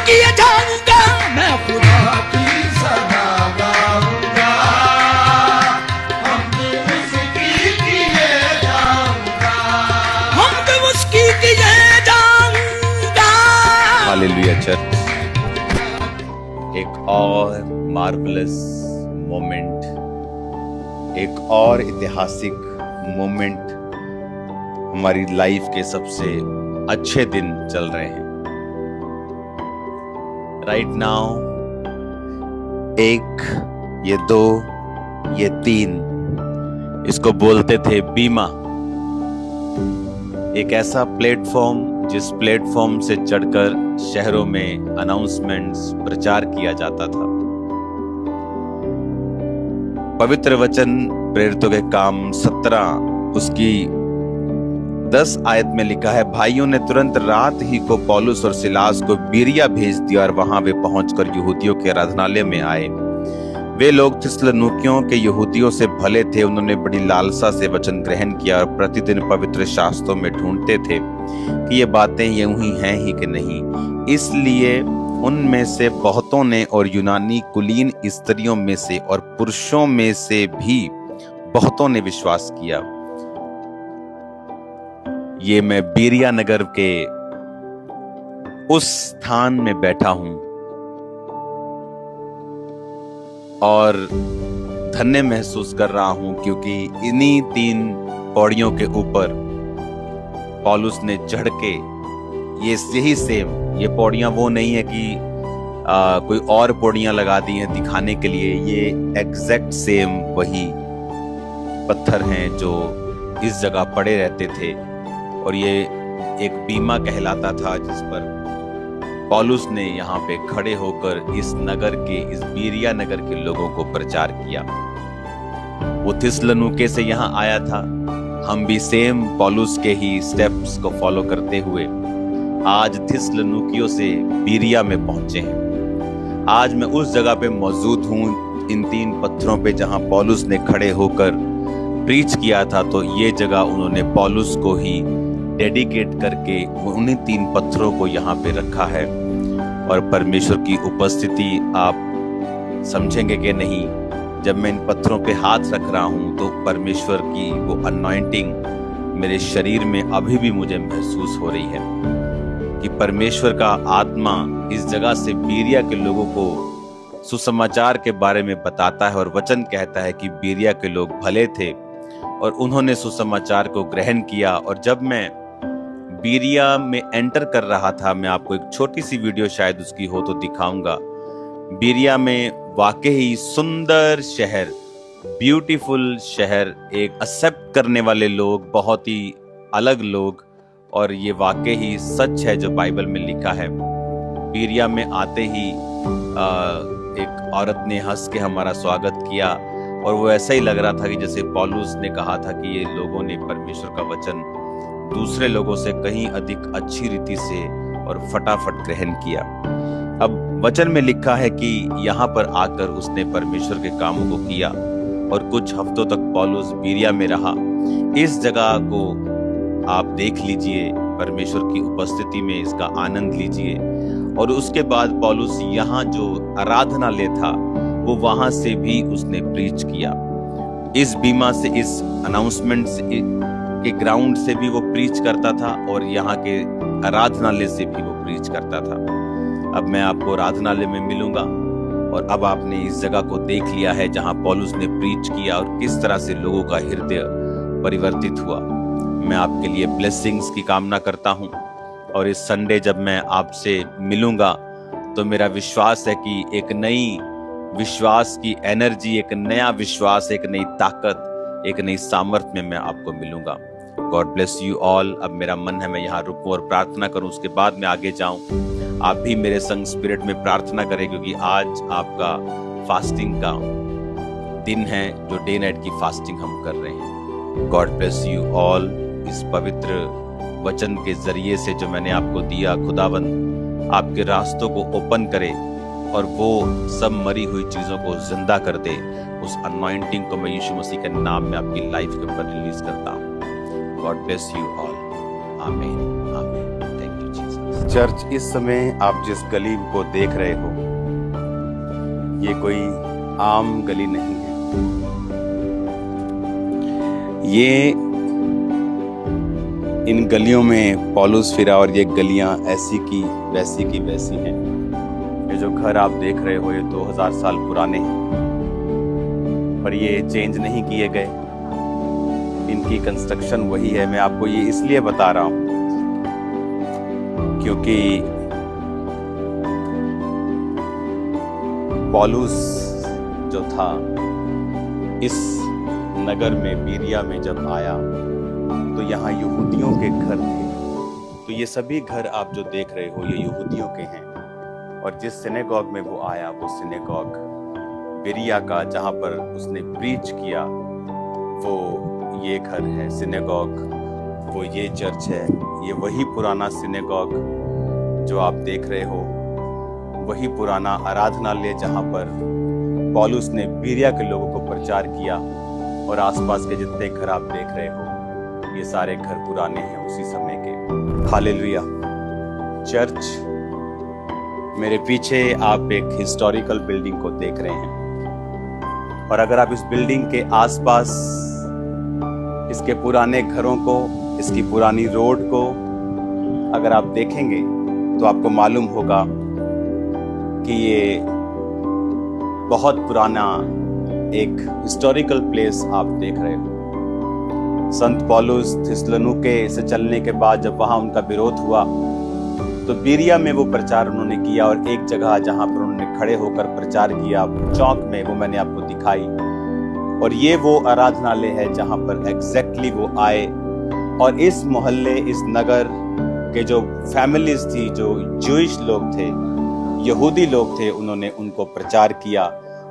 किए जाऊंगा, मैं खुदा की सदा गाऊंगा, हमद उसकी किए जाऊंगा, हमद उसकी किए जाऊंगा। Hallelujah church. एक और मार्वलस मोमेंट, एक और ऐतिहासिक मोमेंट हमारी लाइफ के सबसे अच्छे दिन चल रहे हैं राइट नाउ। एक, ये दो, ये तीन, इसको बोलते थे बीमा। एक ऐसा प्लेटफॉर्म जिस प्लेटफॉर्म से चढ़कर शहरों में अनाउंसमेंट्स, प्रचार किया जाता था। पवित्र वचन प्रेरितों के काम 17 उसकी 10 आयत में लिखा है, भाइयों ने तुरंत रात ही को पौलुस और सिलास को बीरिया भेज दिया और वहां वे पहुंचकर यहूदियों के आराधनालय में आए। वे लोग थिस्सलुनीकियों के यहूदियों से भले थे। उन्होंने बड़ी लालसा से वचन ग्रहण किया और प्रतिदिन पवित्र शास्त्रों में ढूंढते थे कि ये बातें यूं ही हैं ही कि नहीं। इसलिए उनमें से बहुतों ने और यूनानी कुलीन स्त्रियों में से और पुरुषों में से भी बहुतों ने विश्वास किया। ये मैं बीरिया नगर के उस स्थान में बैठा हूं और धन्य महसूस कर रहा हूं, क्योंकि इन्हीं 3 पौड़ियों के ऊपर पौलुस ने चढ़ के यही सेम, ये पौड़ियां वो नहीं है कि कोई और पौड़ियां लगा दी हैं दिखाने के लिए। ये एग्जैक्ट सेम वही पत्थर हैं जो इस जगह पड़े रहते थे और ये एक बीमा कहलाता था जिस पर पौलुस ने यहाँ पे खड़े होकर इस नगर के, इस बीरिया नगर के लोगों को प्रचार किया। वो थिस्सलुनीके से यहाँ आया था। हम भी सेम पौलुस के ही स्टेप्स को फॉलो करते हुए आज थिस्सलुनीकियों से बीरिया में पहुंचे हैं। आज मैं उस जगह पे मौजूद हूँ, इन 3 पत्थरों पे जहाँ पौलुस ने खड़े होकर प्रीच किया था। तो ये जगह उन्होंने पौलुस को ही डेडिकेट करके उन्हीं 3 पत्थरों को यहाँ पे रखा है। और परमेश्वर की उपस्थिति आप समझेंगे कि नहीं, जब मैं इन पत्थरों पे हाथ रख रहा हूं तो परमेश्वर की वो अनॉइंटिंग मेरे शरीर में अभी भी मुझे महसूस हो रही है कि परमेश्वर का आत्मा इस जगह से बीरिया के लोगों को सुसमाचार के बारे में बताता है। और वचन कहता है कि बीरिया के लोग भले थे और उन्होंने सुसमाचार को ग्रहण किया। और जब मैं बीरिया में एंटर कर रहा था, मैं आपको एक छोटी सी वीडियो शायद उसकी हो तो दिखाऊंगा। बीरिया में वाकई सुंदर शहर, ब्यूटीफुल शहर, एक एक्सेप्ट करने वाले लोग, बहुत ही अलग लोग, और ये वाकई ही सच है जो बाइबल में लिखा है। बीरिया में आते ही एक औरत ने हंस के हमारा स्वागत किया और वो ऐसा ही लग रहा था कि जैसे पौलुस ने कहा था कि ये लोगों ने परमेश्वर का वचन दूसरे लोगों से कहीं अधिक अच्छी रीति से और फटाफट ग्रहण किया। अब वचन में लिखा है कि यहाँ पर आकर उसने परमेश्वर के कामों को किया और कुछ हफ्तों तक पौलुस बीरिया में रहा। इस जगह को आप देख लीजिए, परमेश्वर की उपस्थिति में इसका आनंद लीजिए। और उसके बाद पौलुस यहाँ जो आराधनालय था वो वहां से भी उसने प्रीच किया। इस बीमा से, इस अनाउंसमेंट के ग्राउंड से भी वो प्रीच करता था और यहाँ के आराधनालय से भी वो प्रीच करता था। अब मैं आपको आराधनालय में मिलूंगा और अब आपने इस जगह को देख लिया है जहाँ पौलुस ने प्रीच किया और किस तरह से लोगों का हृदय परिवर्तित हुआ। मैं आपके लिए ब्लेसिंग्स की कामना करता हूँ और इस संडे जब मैं आपसे मिलूंगा तो मेरा विश्वास है कि एक नई विश्वास की एनर्जी, एक नया विश्वास, एक नई ताकत, एक नई सामर्थ्य में मैं आपको मिलूंगा। God bless you all. अब मेरा मन है मैं यहाँ रुकूं और प्रार्थना करूं, उसके बाद मैं आगे जाऊं। आप भी मेरे संग स्पिरिट में प्रार्थना करें, क्योंकि आज आपका फास्टिंग का दिन है, जो डे नाइट की फास्टिंग हम कर रहे हैं। God bless you all. इस पवित्र वचन के जरिए से जो मैंने आपको दिया, खुदावन आपके रास्तों को ओपन करे और वो सब मरी हुई चीजों को जिंदा कर दे। उस अनॉइंटिंग को मैं यीशु मसीह के नाम में आपकी लाइफ के ऊपर रिलीज करता हूँ। God bless you all. आमीन, आमीन। Thank you Jesus. चर्च, इस समय आप जिस गली को देख रहे हो ये कोई आम गली नहीं है। ये इन गलियों में पौलुस फिरा और ये गलियां ऐसी की वैसी हैं। ये जो घर आप देख रहे हो ये 2000 साल पुराने हैं, पर ये चेंज नहीं किए गए। इनकी कंस्ट्रक्शन वही है। मैं आपको ये इसलिए बता रहा हूं क्योंकि पौलुस जो था इस नगर में, बीरिया में जब आया तो यहाँ यहूदियों के घर थे। तो ये सभी घर आप जो देख रहे हो ये यहूदियों के हैं। और जिस सिनेगॉग में वो आया वो सिनेगॉग बीरिया का, जहाँ पर उसने प्रीच किया, वो ये घर है सिनेगॉग, वो ये चर्च है। ये वही पुराना सिनेगॉग जो आप देख रहे हो, वही पुराना आराधनालय जहाँ पर पौलुस ने बीरिया के लोगों को प्रचार किया। और आसपास के जितने घर आप देख रहे हो ये सारे घर पुराने हैं उसी समय के। हालेलुया। चर्च, मेरे पीछे आप एक हिस्टोरिकल बिल्डिंग को देख रहे हैं और अगर आप इस बिल्डिंग के आसपास इसके पुराने घरों को, इसकी पुरानी रोड को अगर आप देखेंगे तो आपको मालूम होगा कि ये बहुत पुराना एक हिस्टोरिकल प्लेस आप देख रहे हो। संत पौलुस थिस्सलुनीके से चलने के बाद जब वहां उनका विरोध हुआ तो बीरिया में वो प्रचार उन्होंने किया। और एक जगह जहां पर उन्होंने खड़े होकर प्रचार किया चौक में, वो मैंने आपको दिखाई। और ये वो आराधनालय है जहां पर एग्जैक्टली वो आए और इस मोहल्ले, इस नगर के जो फैमिलीज थी, जो ज्यूइश लोग थे, यहूदी लोग थे, उन्होंने उनको प्रचार किया।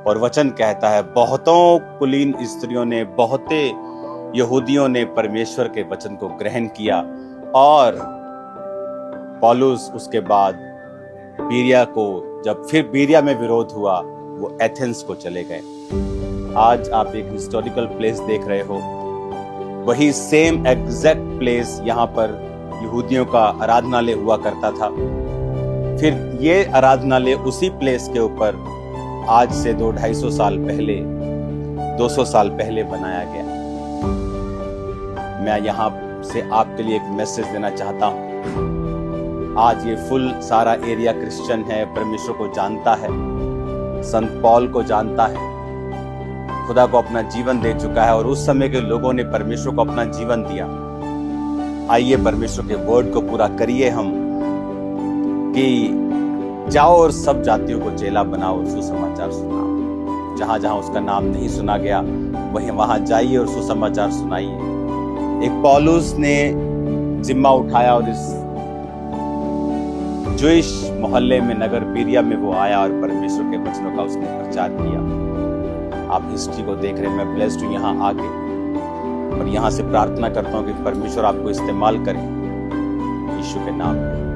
और वचन कहता है बहुतों कुलीन स्त्रियों ने, बहुते यहूदियों ने परमेश्वर के वचन को ग्रहण किया। और पौलुस उसके बाद बीरिया को, जब फिर बीरिया में विरोध हुआ, वो एथेंस को चले गए। आज आप एक हिस्टोरिकल प्लेस देख रहे हो, वही सेम एग्जैक्ट प्लेस यहाँ पर यहूदियों का आराधनालय हुआ करता था। फिर ये आराधनालय उसी प्लेस के ऊपर आज से 200-250 साल पहले, 200 साल पहले बनाया गया। मैं यहाँ से आपके लिए एक मैसेज देना चाहता हूँ। आज ये फुल सारा एरिया क्रिश्चियन है, परमेश्वर को जानता है, संत पौल को जानता है, खुदा को अपना जीवन दे चुका है और उस समय के लोगों ने परमेश्वर को अपना जीवन दिया। आइए परमेश्वर के वर्ड को पूरा करिए हम कि जाओ और सब जातियों को चेला बनाओ और सुसमाचार सुनाओ। जहां जहां उसका नाम नहीं सुना गया वहां जाइए और सुसमाचार सुनाइए। एक पौलुस ने जिम्मा उठाया और इस ज्यूइश मोहल्ले में, नगर बीरिया में वो आया और परमेश्वर के वचनों का उसने प्रचार किया। आप हिस्ट्री को देख रहे हैं। मैं ब्लेस्ड हूं यहाँ आके और यहाँ से प्रार्थना करता हूँ कि परमेश्वर आपको इस्तेमाल करे यीशु के नाम में।